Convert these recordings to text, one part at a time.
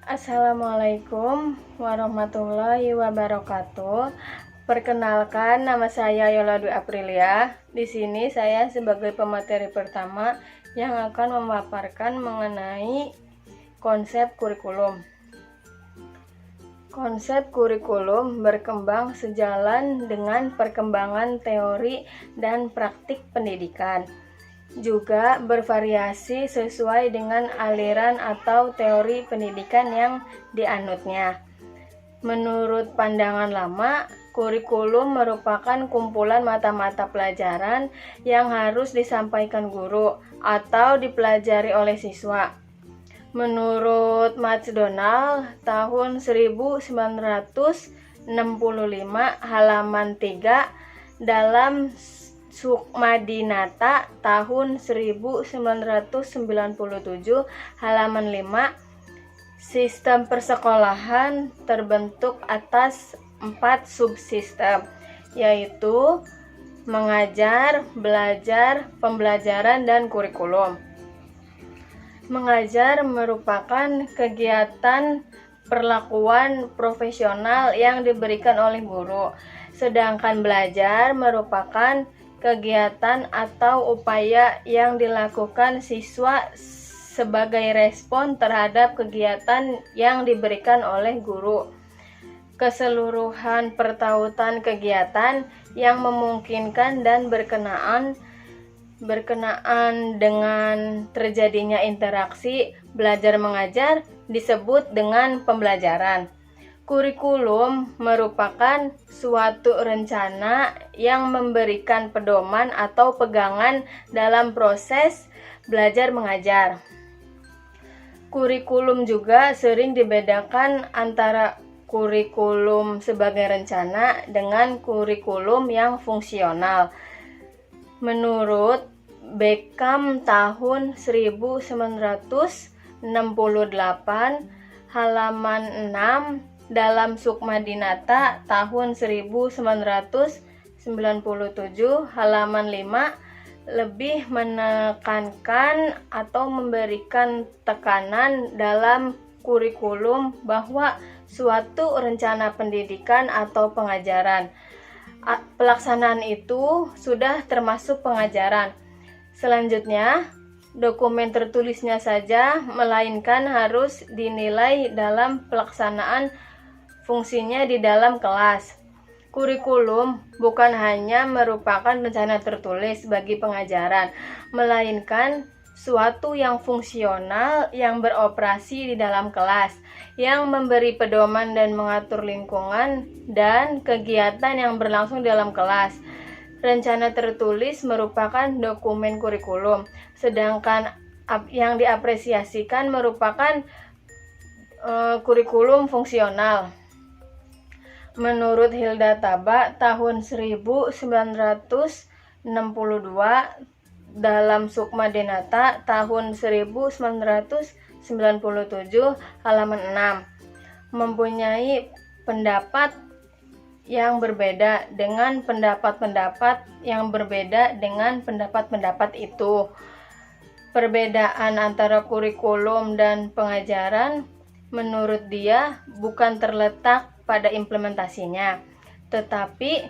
Assalamualaikum warahmatullahi wabarakatuh. Perkenalkan, nama saya Yola Dwi Aprilia. Di sini saya sebagai pemateri pertama yang akan memaparkan mengenai konsep kurikulum. Konsep kurikulum berkembang sejalan dengan perkembangan teori dan praktik pendidikan. Juga bervariasi sesuai dengan aliran atau teori pendidikan yang dianutnya. Menurut pandangan lama, kurikulum merupakan kumpulan mata-mata pelajaran yang harus disampaikan guru atau dipelajari oleh siswa. Menurut McDonald tahun 1965 halaman 3 dalam Sukmadinata tahun 1997 halaman 5, sistem persekolahan terbentuk atas 4 subsistem, yaitu mengajar, belajar, pembelajaran, dan kurikulum. Mengajar merupakan kegiatan perlakuan profesional yang diberikan oleh guru, sedangkan belajar merupakan kegiatan atau upaya yang dilakukan siswa sebagai respon terhadap kegiatan yang diberikan oleh guru. Keseluruhan pertautan kegiatan yang memungkinkan dan berkenaan dengan terjadinya interaksi belajar mengajar disebut dengan pembelajaran. Kurikulum merupakan suatu rencana yang memberikan pedoman atau pegangan dalam proses belajar mengajar. Kurikulum juga sering dibedakan antara kurikulum sebagai rencana dengan kurikulum yang fungsional. Menurut Beckham tahun 1968 halaman 6 dalam Sukmadinata tahun 1997 halaman 5 lebih menekankan atau memberikan tekanan dalam kurikulum bahwa suatu rencana pendidikan atau pengajaran. Pelaksanaan itu sudah termasuk pengajaran. Selanjutnya, dokumen tertulisnya saja, melainkan harus dinilai dalam pelaksanaan fungsinya di dalam kelas. Kurikulum bukan hanya merupakan rencana tertulis bagi pengajaran, melainkan suatu yang fungsional yang beroperasi di dalam kelas, yang memberi pedoman dan mengatur lingkungan dan kegiatan yang berlangsung dalam kelas. Rencana tertulis merupakan dokumen kurikulum, sedangkan yang diapresiasikan merupakan kurikulum fungsional. Menurut Hilda Taba tahun 1962 dalam Sukmadinata tahun 1997 halaman 6 mempunyai pendapat yang berbeda dengan pendapat-pendapat yang berbeda dengan pendapat-pendapat itu. Perbedaan antara kurikulum dan pengajaran menurut dia bukan terletak pada implementasinya, tetapi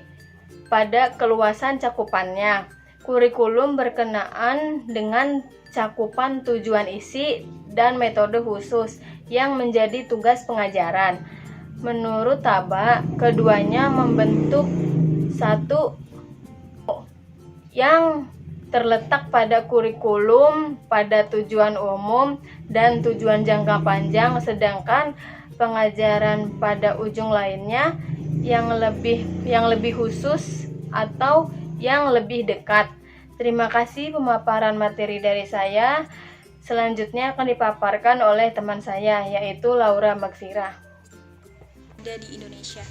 pada keluasan cakupannya. Kurikulum berkenaan dengan cakupan tujuan isi dan metode khusus yang menjadi tugas pengajaran. Menurut Taba, keduanya membentuk satu yang terletak pada kurikulum, pada tujuan umum dan tujuan jangka panjang, sedangkan pengajaran pada ujung lainnya yang lebih khusus atau yang lebih dekat. Terima kasih pemaparan materi dari saya. Selanjutnya akan dipaparkan oleh teman saya, yaitu Laura Magsira. Ada di Indonesia.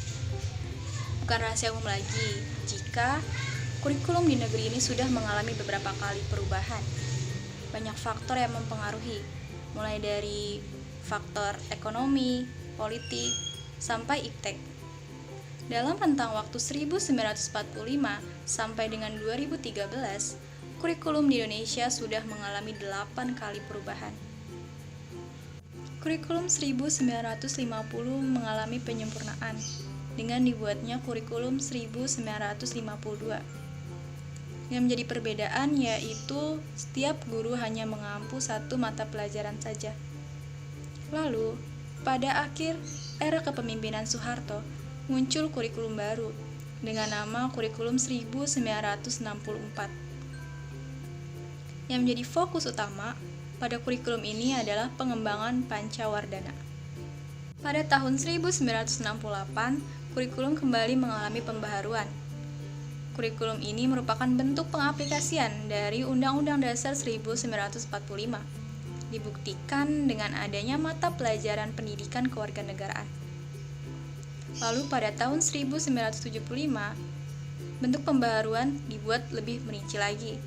Bukan rahasia umum lagi jika kurikulum di negeri ini sudah mengalami beberapa kali perubahan. Banyak faktor yang mempengaruhi, mulai dari faktor ekonomi, politik, sampai iptek. Dalam rentang waktu 1945 sampai dengan 2013, kurikulum di Indonesia sudah mengalami 8 kali perubahan. Kurikulum 1950 mengalami penyempurnaan dengan dibuatnya kurikulum 1952. Yang menjadi perbedaan yaitu setiap guru hanya mengampu satu mata pelajaran saja. Lalu, pada akhir era kepemimpinan Soeharto, muncul kurikulum baru dengan nama kurikulum 1964. Yang menjadi fokus utama pada kurikulum ini adalah pengembangan Pancawardhana. Pada tahun 1968, kurikulum kembali mengalami pembaharuan. Kurikulum ini merupakan bentuk pengaplikasian dari Undang-Undang Dasar 1945, dibuktikan dengan adanya mata pelajaran pendidikan kewarganegaraan. Lalu pada tahun 1975, bentuk pembaharuan dibuat lebih merinci lagi,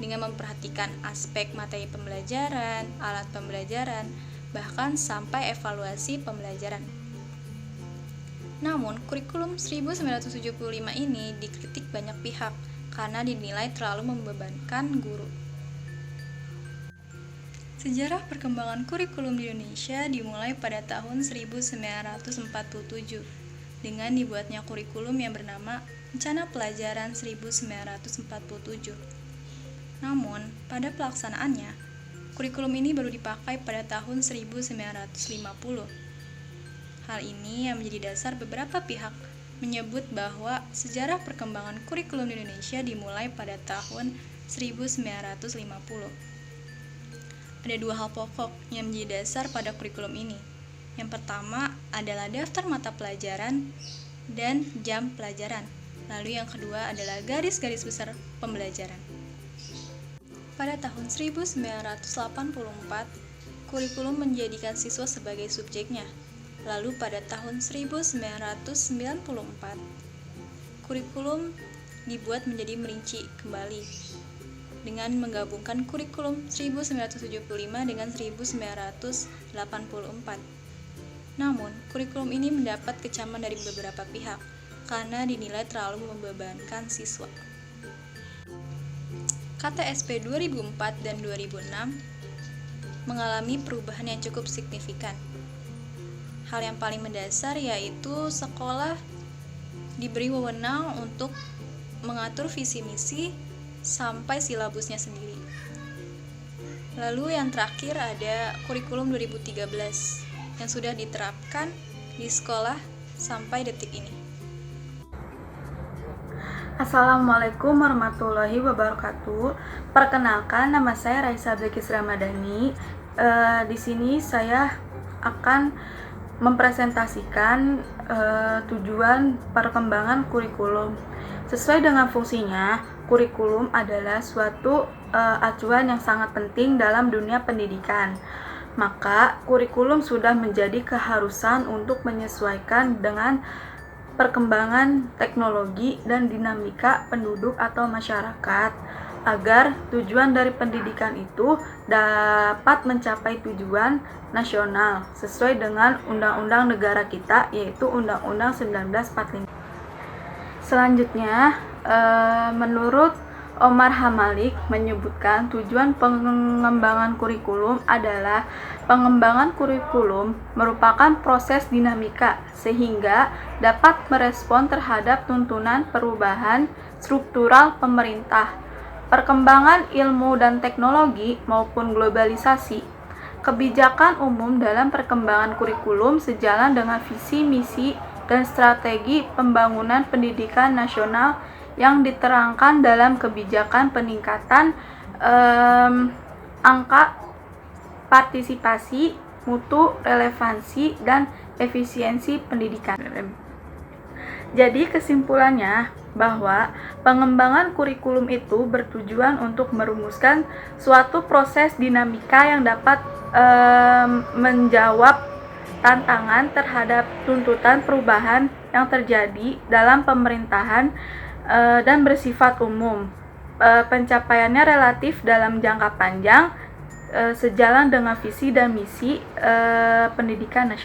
dengan memperhatikan aspek materi pembelajaran, alat pembelajaran, bahkan sampai evaluasi pembelajaran. Namun, kurikulum 1975 ini dikritik banyak pihak karena dinilai terlalu membebankan guru. Sejarah perkembangan kurikulum di Indonesia dimulai pada tahun 1947 dengan dibuatnya kurikulum yang bernama Rencana Pelajaran 1947. Namun, pada pelaksanaannya, kurikulum ini baru dipakai pada tahun 1950. Hal ini yang menjadi dasar beberapa pihak menyebut bahwa sejarah perkembangan kurikulum di Indonesia dimulai pada tahun 1950. Ada dua hal pokok yang menjadi dasar pada kurikulum ini. Yang pertama adalah daftar mata pelajaran dan jam pelajaran. Lalu yang kedua adalah garis-garis besar pembelajaran. Pada tahun 1984, kurikulum menjadikan siswa sebagai subjeknya. Lalu pada tahun 1994, kurikulum dibuat menjadi merinci kembali dengan menggabungkan kurikulum 1975 dengan 1984. Namun, kurikulum ini mendapat kecaman dari beberapa pihak karena dinilai terlalu membebankan siswa. KTSP 2004 dan 2006 mengalami perubahan yang cukup signifikan. Hal yang paling mendasar yaitu sekolah diberi wewenang untuk mengatur visi misi sampai silabusnya sendiri. Lalu yang terakhir ada kurikulum 2013 yang sudah diterapkan di sekolah sampai detik ini. Assalamualaikum warahmatullahi wabarakatuh. Perkenalkan, nama saya Raisa Bilqis Ramadhani. Di sini saya akan mempresentasikan tujuan perkembangan kurikulum. Sesuai dengan fungsinya, kurikulum adalah suatu acuan yang sangat penting dalam dunia pendidikan. Maka, kurikulum sudah menjadi keharusan untuk menyesuaikan dengan perkembangan teknologi dan dinamika penduduk atau masyarakat agar tujuan dari pendidikan itu dapat mencapai tujuan nasional sesuai dengan undang-undang negara kita, yaitu Undang-Undang 1945. Selanjutnya, menurut Omar Hamalik menyebutkan tujuan pengembangan kurikulum adalah pengembangan kurikulum merupakan proses dinamika sehingga dapat merespon terhadap tuntunan perubahan struktural pemerintah, perkembangan ilmu dan teknologi maupun globalisasi. Kebijakan umum dalam perkembangan kurikulum sejalan dengan visi, misi, dan strategi pembangunan pendidikan nasional yang diterangkan dalam kebijakan peningkatan angka partisipasi, mutu, relevansi, dan efisiensi pendidikan. Jadi kesimpulannya bahwa pengembangan kurikulum itu bertujuan untuk merumuskan suatu proses dinamika yang dapat menjawab tantangan terhadap tuntutan perubahan yang terjadi dalam pemerintahan dan bersifat umum. Pencapaiannya relatif dalam jangka panjang sejalan dengan visi dan misi pendidikan nasional.